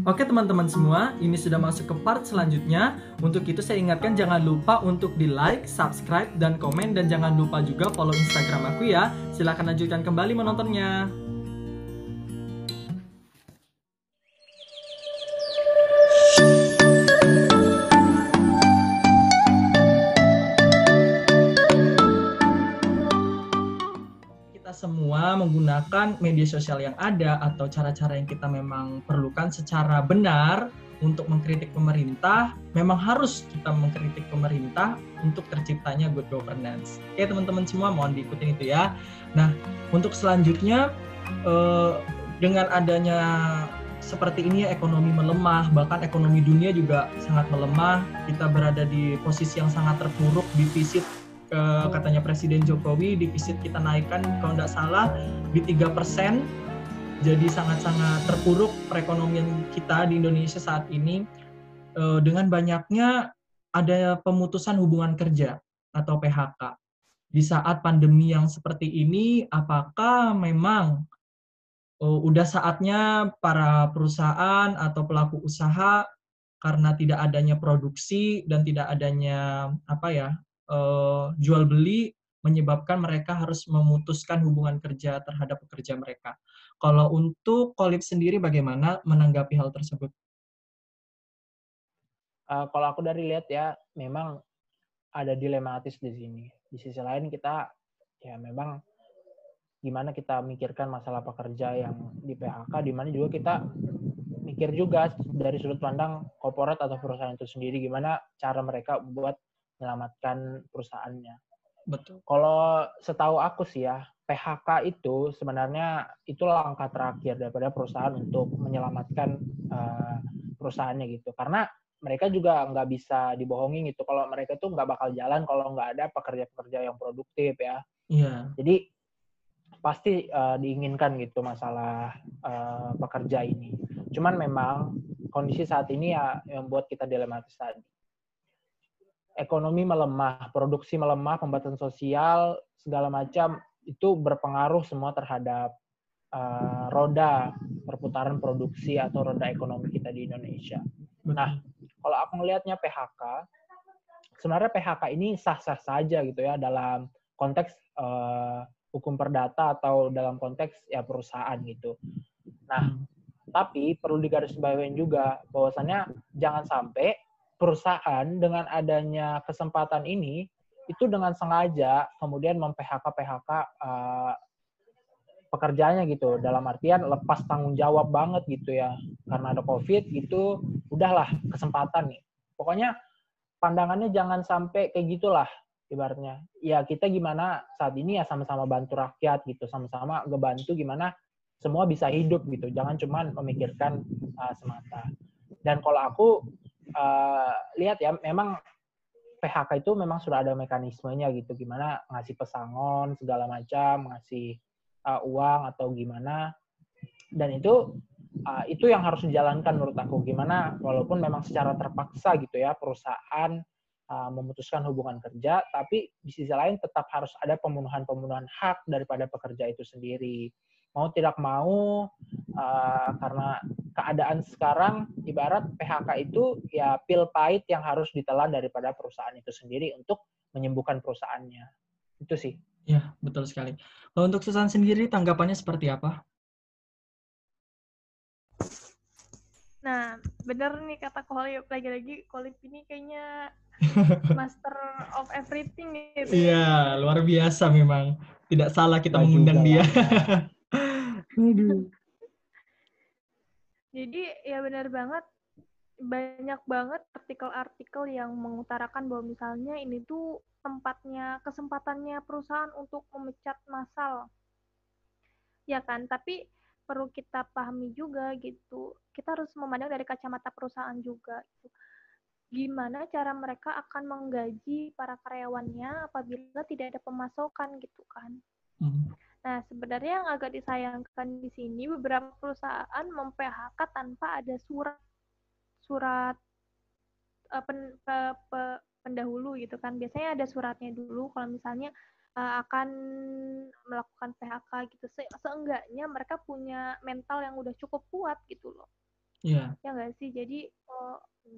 Oke teman-teman semua, ini sudah masuk ke part selanjutnya. Untuk itu saya ingatkan jangan lupa untuk di like, subscribe, dan komen. Dan jangan lupa juga follow Instagram aku ya. Silahkan lanjutkan kembali menontonnya. Kita semua menggunakan media sosial yang ada atau cara-cara yang kita memang perlukan secara benar untuk mengkritik pemerintah. Memang harus kita mengkritik pemerintah untuk terciptanya good governance. Oke teman-teman semua, mohon diikutin itu ya. Nah, untuk selanjutnya dengan adanya seperti ini ekonomi melemah, bahkan ekonomi dunia juga sangat melemah. Kita berada di posisi yang sangat terpuruk, defisit katanya Presiden Jokowi, defisit kita naikkan kalau tidak salah di 3%. Jadi sangat-sangat terpuruk perekonomian kita di Indonesia saat ini dengan banyaknya ada pemutusan hubungan kerja atau PHK. Di saat pandemi yang seperti ini, apakah memang udah saatnya para perusahaan atau pelaku usaha karena tidak adanya produksi dan tidak adanya jual beli menyebabkan mereka harus memutuskan hubungan kerja terhadap pekerja mereka. Kalau untuk Kolib sendiri bagaimana menanggapi hal tersebut? Kalau aku dari lihat ya, memang ada dilematis di sini. Di sisi lain kita ya memang gimana kita mikirkan masalah pekerja yang di PHK, di mana juga kita mikir juga dari sudut pandang korporat atau perusahaan itu sendiri, gimana cara mereka buat menyelamatkan perusahaannya. Betul. Kalau setahu aku sih ya, PHK itu sebenarnya itu langkah terakhir daripada perusahaan untuk menyelamatkan perusahaannya gitu. Karena mereka juga nggak bisa dibohongin gitu. Kalau mereka tuh nggak bakal jalan kalau nggak ada pekerja-pekerja yang produktif ya. Iya. Jadi pasti diinginkan gitu masalah pekerja ini. Cuman memang kondisi saat ini ya yang membuat kita dilematis tadi. Ekonomi melemah, produksi melemah, pembatasan sosial, segala macam itu berpengaruh semua terhadap roda perputaran produksi atau roda ekonomi kita di Indonesia. Betul. Nah, kalau aku melihatnya PHK, sebenarnya PHK ini sah-sah saja gitu ya dalam konteks hukum perdata atau dalam konteks ya perusahaan gitu. Nah, tapi perlu digarisbawahi juga bahwasannya jangan sampai perusahaan dengan adanya kesempatan ini itu dengan sengaja kemudian mem-PHK pekerjaannya gitu, dalam artian lepas tanggung jawab banget gitu ya, karena ada COVID gitu, udahlah kesempatan nih. Pokoknya pandangannya jangan sampai kayak gitulah ibaratnya. Ya kita gimana saat ini ya sama-sama bantu rakyat gitu, sama-sama ngebantu gimana semua bisa hidup gitu, jangan cuma memikirkan semata. Dan kalau aku lihat ya, memang PHK itu memang sudah ada mekanismenya gitu, gimana ngasih pesangon segala macam, ngasih uang atau gimana, dan itu yang harus dijalankan menurut aku, gimana walaupun memang secara terpaksa gitu ya perusahaan memutuskan hubungan kerja, tapi di sisi lain tetap harus ada pemenuhan hak daripada pekerja itu sendiri. Mau tidak mau, karena keadaan sekarang ibarat PHK itu ya pil pahit yang harus ditelan daripada perusahaan itu sendiri untuk menyembuhkan perusahaannya. Itu sih. Ya, betul sekali. Untuk Susan sendiri tanggapannya seperti apa? Nah, bener nih kata Kolib, lagi-lagi Kolib ini kayaknya master of everything gitu. Iya, luar biasa memang. Tidak salah kita Nggak mengundang dia. Jadi ya benar banget, banyak banget artikel-artikel yang mengutarakan bahwa misalnya ini tuh kesempatannya perusahaan untuk memecat massal. Ya kan, tapi perlu kita pahami juga gitu. Kita harus memandang dari kacamata perusahaan juga gitu. Gimana cara mereka akan menggaji para karyawannya apabila tidak ada pemasokan gitu kan. Nah, sebenarnya yang agak disayangkan di sini beberapa perusahaan mem-PHK tanpa ada surat pendahulu gitu kan. Biasanya ada suratnya dulu kalau misalnya akan melakukan PHK gitu. Seenggaknya mereka punya mental yang udah cukup kuat gitu loh. Iya. Ya nggak sih? Jadi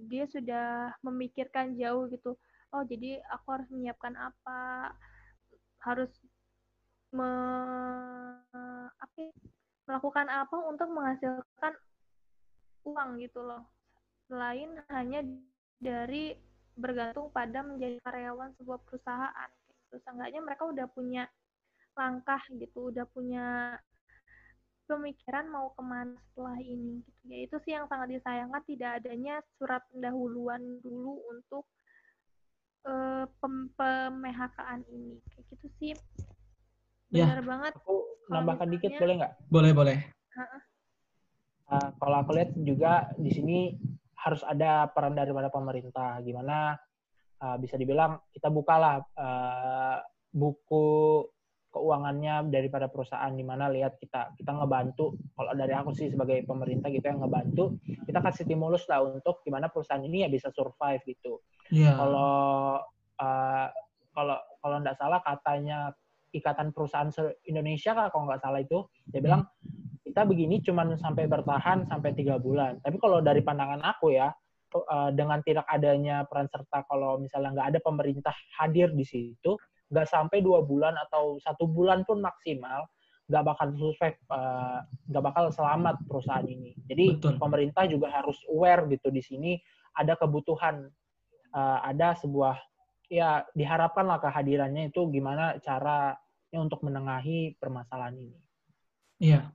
dia sudah memikirkan jauh gitu. Oh, jadi aku harus menyiapkan apa, harus me, apa ya, melakukan apa untuk menghasilkan uang gitu loh. Selain hanya dari bergantung pada menjadi karyawan sebuah perusahaan. Gitu. Seenggaknya mereka udah punya langkah gitu, udah punya pemikiran mau kemana setelah ini gitu ya. Itu sih yang sangat disayangkan, tidak adanya surat pendahuluan dulu untuk PMHK-an ini kayak gitu sih. Ya, Benar banget Aku kalau nambahkan dikit misalnya boleh nggak? boleh. Kalau aku lihat juga di sini harus ada peran daripada pemerintah. Gimana bisa dibilang kita bukalah buku keuangannya daripada perusahaan, di mana lihat kita ngebantu. Kalau dari aku sih sebagai pemerintah gitu yang ngebantu, kita kasih stimulus lah untuk gimana perusahaan ini ya bisa survive gitu. Iya. Kalau kalau nggak salah katanya Ikatan Perusahaan Indonesia kalau nggak salah itu dia bilang kita begini cuma sampai bertahan sampai 3 bulan. Tapi kalau dari pandangan aku ya, dengan tidak adanya peran serta, kalau misalnya nggak ada pemerintah hadir di situ, nggak sampai 2 bulan atau 1 bulan pun maksimal, nggak bakal survive, nggak bakal selamat perusahaan ini. Jadi Betul. pemerintah juga harus aware gitu di sini ada kebutuhan, ada sebuah ya diharapkanlah kehadirannya itu gimana caranya untuk menengahi permasalahan ini. Iya.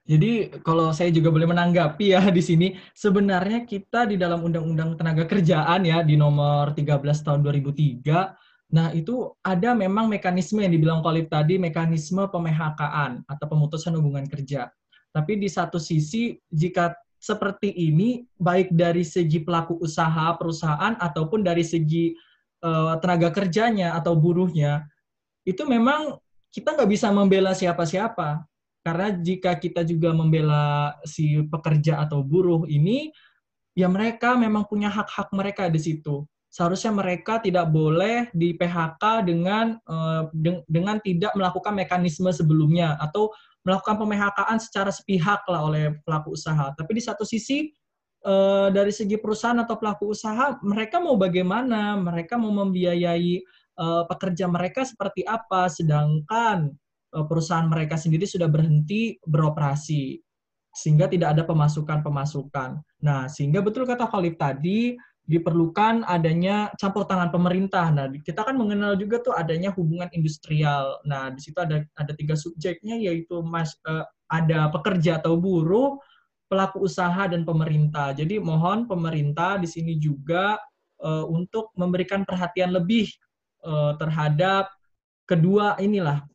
Jadi kalau saya juga boleh menanggapi ya di sini, sebenarnya kita di dalam Undang-Undang Tenaga Kerjaan ya di nomor 13 tahun 2003, nah itu ada memang mekanisme yang dibilang Khalif tadi, mekanisme PMHK-an atau pemutusan hubungan kerja. Tapi di satu sisi jika seperti ini, baik dari segi pelaku usaha perusahaan ataupun dari segi tenaga kerjanya atau buruhnya, itu memang kita nggak bisa membela siapa-siapa. Karena jika kita juga membela si pekerja atau buruh ini, ya mereka memang punya hak-hak mereka di situ. Seharusnya mereka tidak boleh di PHK dengan tidak melakukan mekanisme sebelumnya atau melakukan PMHK-an secara sepihak lah oleh pelaku usaha. Tapi di satu sisi dari segi perusahaan atau pelaku usaha, mereka mau bagaimana? Mereka mau membiayai pekerja mereka seperti apa? Sedangkan perusahaan mereka sendiri sudah berhenti beroperasi, sehingga tidak ada pemasukan-pemasukan. Nah, sehingga betul kata Khalif tadi, diperlukan adanya campur tangan pemerintah. Nah, kita kan mengenal juga tuh adanya hubungan industrial. Nah, di situ ada 3 subjeknya, yaitu ada pekerja atau buruh, pelaku usaha, dan pemerintah. Jadi mohon pemerintah di sini juga untuk memberikan perhatian lebih terhadap kedua inilah,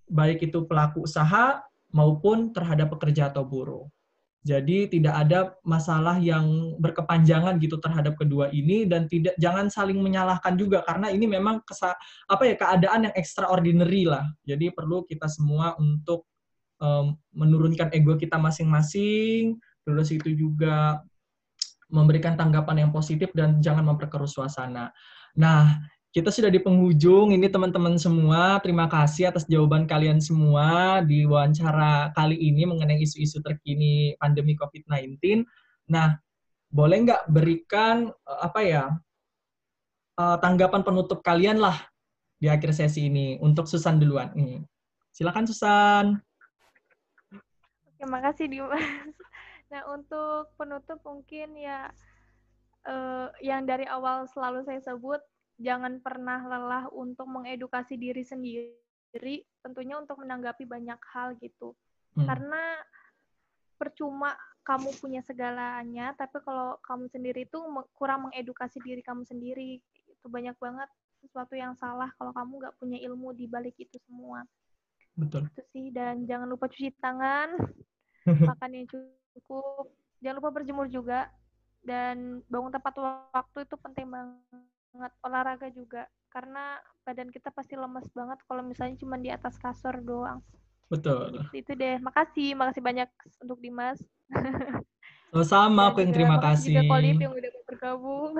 baik itu pelaku usaha maupun terhadap pekerja atau buruh. Jadi tidak ada masalah yang berkepanjangan gitu terhadap kedua ini, dan jangan saling menyalahkan juga karena ini memang keadaan yang extraordinary lah. Jadi perlu kita semua untuk menurunkan ego kita masing-masing, terus itu juga memberikan tanggapan yang positif dan jangan memperkeruh suasana. Nah, kita sudah di penghujung ini teman-teman semua. Terima kasih atas jawaban kalian semua di wawancara kali ini mengenai isu-isu terkini pandemi COVID-19. Nah, boleh nggak berikan tanggapan penutup kalian lah di akhir sesi ini untuk Susan duluan. Silakan Susan. Terima kasih Dimas. Nah, untuk penutup mungkin ya yang dari awal selalu saya sebut, jangan pernah lelah untuk mengedukasi diri sendiri, tentunya untuk menanggapi banyak hal gitu. Karena percuma kamu punya segalanya, tapi kalau kamu sendiri itu kurang mengedukasi diri kamu sendiri, itu banyak banget sesuatu yang salah kalau kamu nggak punya ilmu di balik itu semua. Betul. Itu sih, dan jangan lupa cuci tangan, makan yang cukup, jangan lupa berjemur juga, dan bangun tepat waktu itu penting banget. Olahraga juga, karena badan kita pasti lemes banget kalau misalnya cuma di atas kasur doang. Betul. Itu deh. Makasih banyak untuk Dimas. Sama, aku yang terima makasih kasih. juga Khalif yang udah bergabung.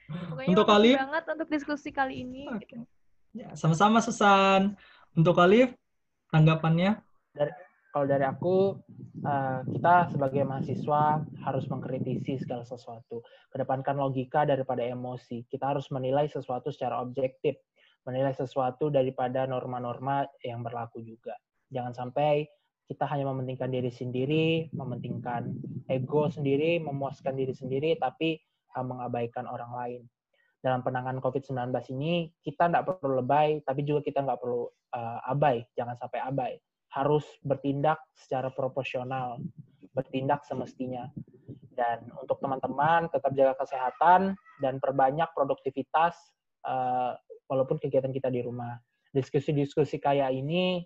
Pokoknya Untuk makasih Khalif banget untuk diskusi kali ini. Okay. Ya, sama-sama Susan. Untuk Khalif, tanggapannya? kalau dari aku, kita sebagai mahasiswa harus mengkritisi segala sesuatu. Kedepankan logika daripada emosi. Kita harus menilai sesuatu secara objektif. Menilai sesuatu daripada norma-norma yang berlaku juga. Jangan sampai kita hanya mementingkan diri sendiri, mementingkan ego sendiri, memuaskan diri sendiri, tapi mengabaikan orang lain. Dalam penanganan COVID-19 ini, kita nggak perlu lebay, tapi juga kita nggak perlu abai. Jangan sampai abai. Harus bertindak secara proporsional, bertindak semestinya. Dan untuk teman-teman, tetap jaga kesehatan dan perbanyak produktivitas walaupun kegiatan kita di rumah. Diskusi-diskusi kayak ini,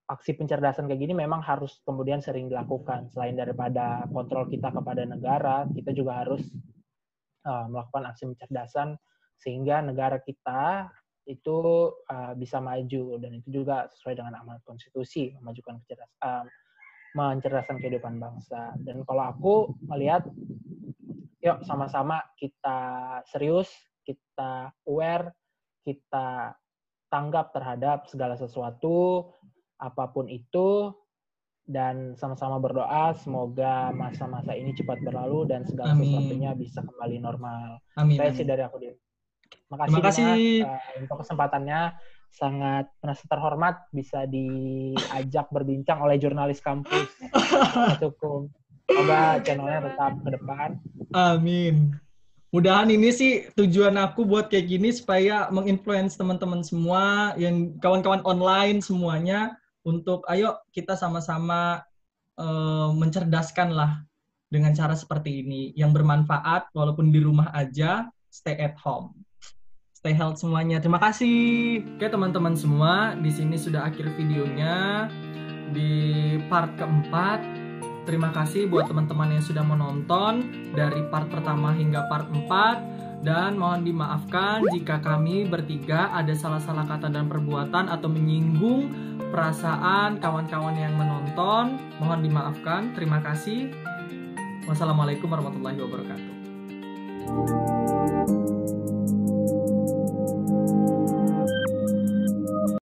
aksi pencerdasan kayak gini memang harus kemudian sering dilakukan. Selain daripada kontrol kita kepada negara, kita juga harus melakukan aksi pencerdasan sehingga negara kita itu bisa maju, dan itu juga sesuai dengan amanat konstitusi, memajukan mencerdaskan kehidupan bangsa. Dan kalau aku melihat, yuk sama-sama kita serius, kita aware, kita tanggap terhadap segala sesuatu, apapun itu, dan sama-sama berdoa semoga masa-masa ini cepat berlalu dan segala sesuatunya bisa kembali normal. Saya sih dari aku, Din. Terima kasih untuk kesempatannya. Sangat merasa terhormat bisa diajak berbincang oleh jurnalis kampus. Cukup. Semoga channelnya tetap ke depan. Amin. Mudahan ini sih tujuan aku buat kayak gini supaya menginfluence teman-teman semua, yang kawan-kawan online semuanya, untuk ayo kita sama-sama mencerdaskan lah dengan cara seperti ini yang bermanfaat walaupun di rumah aja. Stay at home. Stay healthy semuanya. Terima kasih. Oke teman-teman semua, di sini sudah akhir videonya di part keempat. Terima kasih buat teman-teman yang sudah menonton dari part pertama hingga part 4. Dan mohon dimaafkan jika kami bertiga ada salah-salah kata dan perbuatan atau menyinggung perasaan kawan-kawan yang menonton. Mohon dimaafkan. Terima kasih. Wassalamualaikum warahmatullahi wabarakatuh.